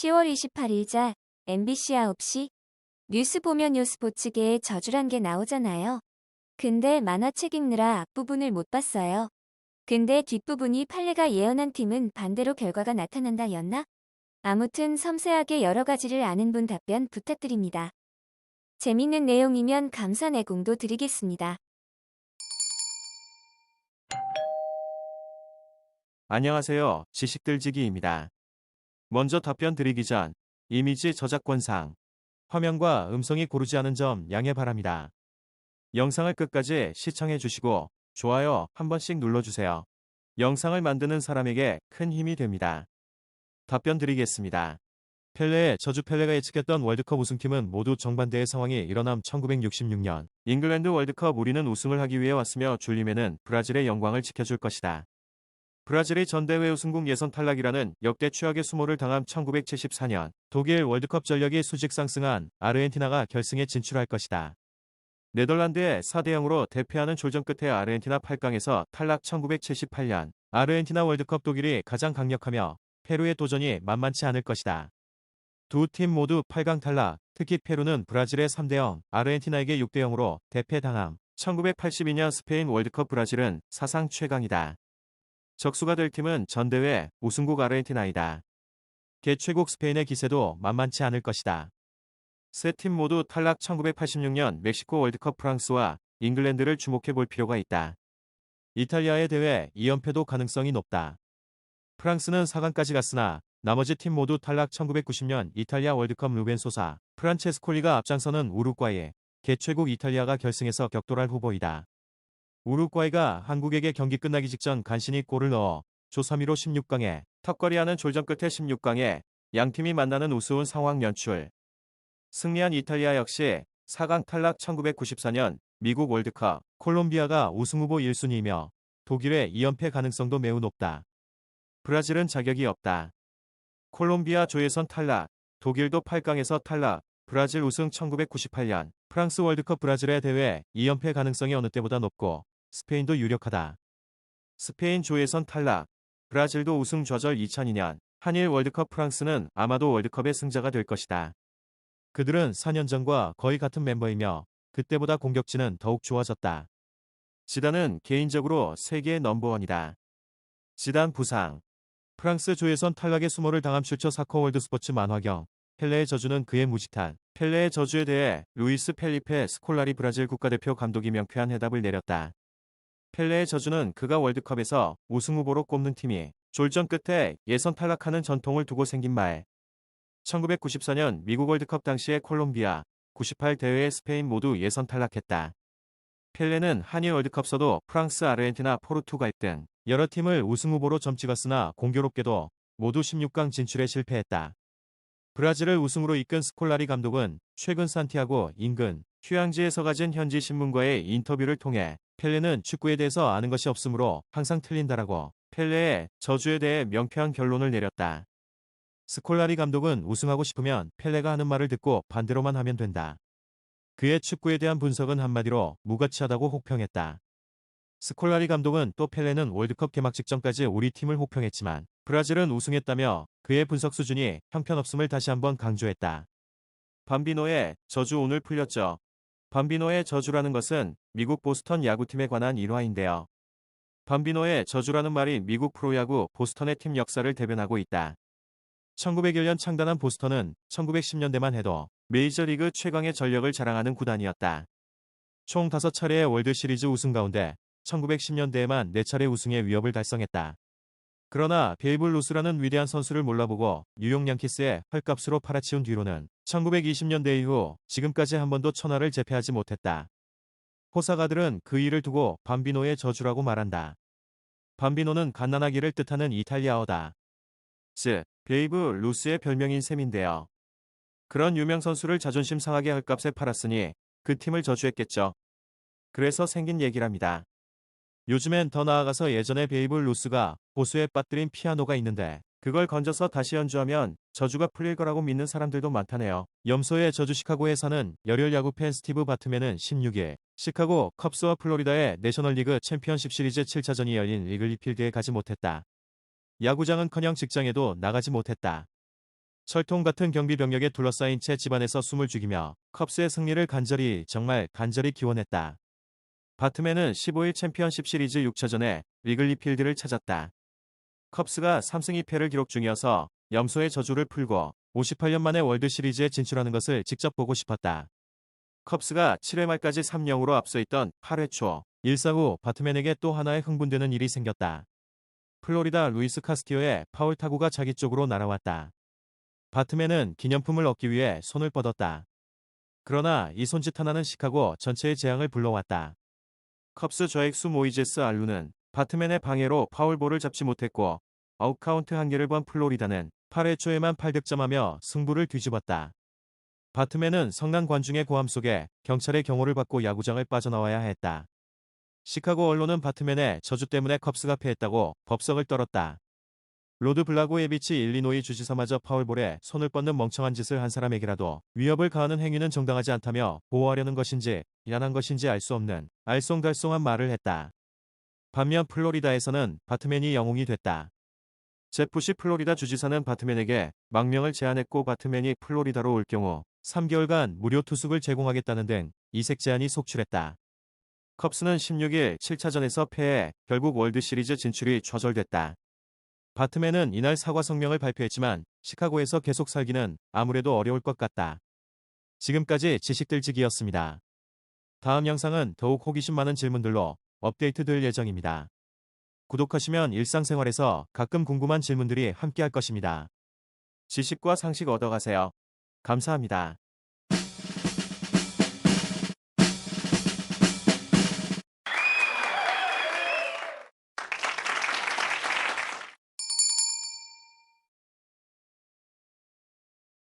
10월 28일자 MBC 9시 뉴스 보면 요 스포츠계의 저주란 게 나오잖아요. 근데 만화책 읽느라 앞부분을 못 봤어요. 근데 뒷부분이 판례가 예언한 팀은 반대로 결과가 나타난다 였나? 아무튼 섬세하게 여러 가지를 아는 분 답변 부탁드립니다. 재밌는 내용이면 감사 내공도 드리겠습니다. 안녕하세요. 지식들지기입니다. 먼저 답변 드리기 전 이미지 저작권상 화면과 음성이 고르지 않은 점 양해 바랍니다. 영상을 끝까지 시청해 주시고 좋아요 한 번씩 눌러주세요. 영상을 만드는 사람에게 큰 힘이 됩니다. 답변 드리겠습니다. 펠레의 저주. 펠레가 예측했던 월드컵 우승팀은 모두 정반대의 상황이 일어남 1966년 잉글랜드 월드컵 우리는 우승을 하기 위해 왔으며 줄림에는 브라질의 영광을 지켜줄 것이다. 브라질이 전대회 우승국 예선 탈락이라는 역대 최악의 수모를 당한 1974년 독일 월드컵 전력이 수직 상승한 아르헨티나가 결승에 진출할 것이다. 네덜란드에 4대0으로 대패하는 졸전 끝에 아르헨티나 8강에서 탈락. 1978년 아르헨티나 월드컵. 독일이 가장 강력하며 페루의 도전이 만만치 않을 것이다. 두 팀 모두 8강 탈락. 특히 페루는 브라질의 3대0, 아르헨티나에게 6대0으로 대패당함. 1982년 스페인 월드컵. 브라질은 사상 최강이다. 적수가 될 팀은 전대회 우승국 아르헨티나이다. 개최국 스페인의 기세도 만만치 않을 것이다. 세 팀 모두 탈락. 1986년 멕시코 월드컵. 프랑스와 잉글랜드를 주목해 볼 필요가 있다. 이탈리아의 대회 2연패도 가능성이 높다. 프랑스는 4강까지 갔으나 나머지 팀 모두 탈락. 1990년 이탈리아 월드컵. 루벤소사, 프란체스콜리가 앞장서는 우루과이, 개최국 이탈리아가 결승에서 격돌할 후보이다. 우루과이가 한국에게 경기 끝나기 직전 간신히 골을 넣어 조 3위로 16강에 턱걸이하는 졸전 끝에 16강에 양팀이 만나는 우스운 상황 연출. 승리한 이탈리아 역시 4강 탈락. 1994년 미국 월드컵. 콜롬비아가 우승후보 1순위이며 독일의 2연패 가능성도 매우 높다. 브라질은 자격이 없다. 콜롬비아 조예선 탈락. 독일도 8강에서 탈락. 브라질 우승. 1998년 프랑스 월드컵. 브라질의 대회 2연패 가능성이 어느 때보다 높고 스페인도 유력하다. 스페인 조예선 탈락. 브라질도 우승 좌절. 2002년 한일 월드컵. 프랑스는 아마도 월드컵의 승자가 될 것이다. 그들은 4년 전과 거의 같은 멤버이며 그때보다 공격진은 더욱 좋아졌다. 지단은 개인적으로 세계의 넘버원이다. 지단 부상. 프랑스 조예선 탈락의 수모를 당함. 슈처 사커 월드스포츠 만화경. 펠레의 저주는 그의 무지탄. 펠레의 저주에 대해 루이스 펠리페 스콜라리 브라질 국가대표 감독이 명쾌한 해답을 내렸다. 펠레의 저주는 그가 월드컵에서 우승 후보로 꼽는 팀이 졸전 끝에 예선 탈락하는 전통을 두고 생긴 말. 1994년 미국 월드컵 당시의 콜롬비아, 98 대회의 스페인 모두 예선 탈락했다. 펠레는 한일 월드컵서도 프랑스, 아르헨티나, 포르투갈 등 여러 팀을 우승 후보로 점찍었으나 공교롭게도 모두 16강 진출에 실패했다. 브라질을 우승으로 이끈 스콜라리 감독은 최근 산티아고 인근 휴양지에서 가진 현지 신문과의 인터뷰를 통해 펠레는 축구에 대해서 아는 것이 없으므로 항상 틀린다라고 펠레의 저주에 대해 명쾌한 결론을 내렸다. 스콜라리 감독은 우승하고 싶으면 펠레가 하는 말을 듣고 반대로만 하면 된다. 그의 축구에 대한 분석은 한마디로 무가치하다고 혹평했다. 스콜라리 감독은 또 펠레는 월드컵 개막 직전까지 우리 팀을 혹평했지만 브라질은 우승했다며 그의 분석 수준이 형편없음을 다시 한번 강조했다. 밤비노의 저주 오늘 풀렸죠. 밤비노의 저주라는 것은 미국 보스턴 야구팀에 관한 일화인데요. 밤비노의 저주라는 말이 미국 프로야구 보스턴의 팀 역사를 대변하고 있다. 1901년 창단한 보스턴은 1910년대만 해도 메이저리그 최강의 전력을 자랑하는 구단이었다. 총 5차례의 월드시리즈 우승 가운데 1910년대에만 4차례 우승의 위협을 달성했다. 그러나 베이브 루스라는 위대한 선수를 몰라보고 뉴욕 양키스에 헐값으로 팔아치운 뒤로는 1920년대 이후 지금까지 한 번도 천하를 제패하지 못했다. 호사가들은 그 일을 두고 밤비노의 저주라고 말한다. 밤비노는 갓난아기를 뜻하는 이탈리아어다. 즉, 베이브 루스의 별명인 셈인데요. 그런 유명 선수를 자존심 상하게 헐값에 팔았으니 그 팀을 저주했겠죠. 그래서 생긴 얘기랍니다. 요즘엔 더 나아가서 예전에 베이브 루스가 보수에 빠뜨린 피아노가 있는데 그걸 건져서 다시 연주하면 저주가 풀릴 거라고 믿는 사람들도 많다네요. 염소의 저주. 시카고에 사는 열혈 야구 팬 스티브 바트맨은 16일 시카고 컵스와 플로리다의 내셔널리그 챔피언십 시리즈 7차전이 열린 리글리 필드에 가지 못했다. 야구장은커녕 직장에도 나가지 못했다. 철통 같은 경비 병력에 둘러싸인 채 집안에서 숨을 죽이며 컵스의 승리를 정말 간절히 기원했다. 바트맨은 15일 챔피언십 시리즈 6차전에 리글리 필드를 찾았다. 컵스가 3승 2패를 기록 중이어서 염소의 저주를 풀고 58년 만에 월드 시리즈에 진출하는 것을 직접 보고 싶었다. 컵스가 7회 말까지 3-0으로 앞서 있던 8회 초 1사 후 바트맨에게 또 하나의 흥분되는 일이 생겼다. 플로리다 루이스 카스티오의 파울 타구가 자기 쪽으로 날아왔다. 바트맨은 기념품을 얻기 위해 손을 뻗었다. 그러나 이 손짓 하나는 시카고 전체의 재앙을 불러왔다. 컵스 좌익수 모이제스 알루는 바트맨의 방해로 파울볼을 잡지 못했고 아웃카운트 한 개를 본 플로리다는 8회 초에만 8득점하며 승부를 뒤집었다. 바트맨은 성난 관중의 고함 속에 경찰의 경호를 받고 야구장을 빠져나와야 했다. 시카고 언론은 바트맨의 저주 때문에 컵스가 패했다고 법석을 떨었다. 로드 블라고예비치 일리노이 주지사마저 파울볼에 손을 뻗는 멍청한 짓을 한 사람에게라도 위협을 가하는 행위는 정당하지 않다며 보호하려는 것인지 미안한 것인지 알 수 없는 알쏭달쏭한 말을 했다. 반면 플로리다에서는 바트맨이 영웅이 됐다. 제프시 플로리다 주지사는 바트맨에게 망명을 제안했고 바트맨이 플로리다로 올 경우 3개월간 무료 투숙을 제공하겠다는 등 이색 제안이 속출했다. 컵스는 16일 7차전에서 패해 결국 월드 시리즈 진출이 좌절됐다. 바트맨은 이날 사과 성명을 발표했지만 시카고에서 계속 살기는 아무래도 어려울 것 같다. 지금까지 지식들지기였습니다. 다음 영상은 더욱 호기심 많은 질문들로 업데이트될 예정입니다. 구독하시면 일상생활에서 가끔 궁금한 질문들이 함께할 것입니다. 지식과 상식 얻어가세요. 감사합니다.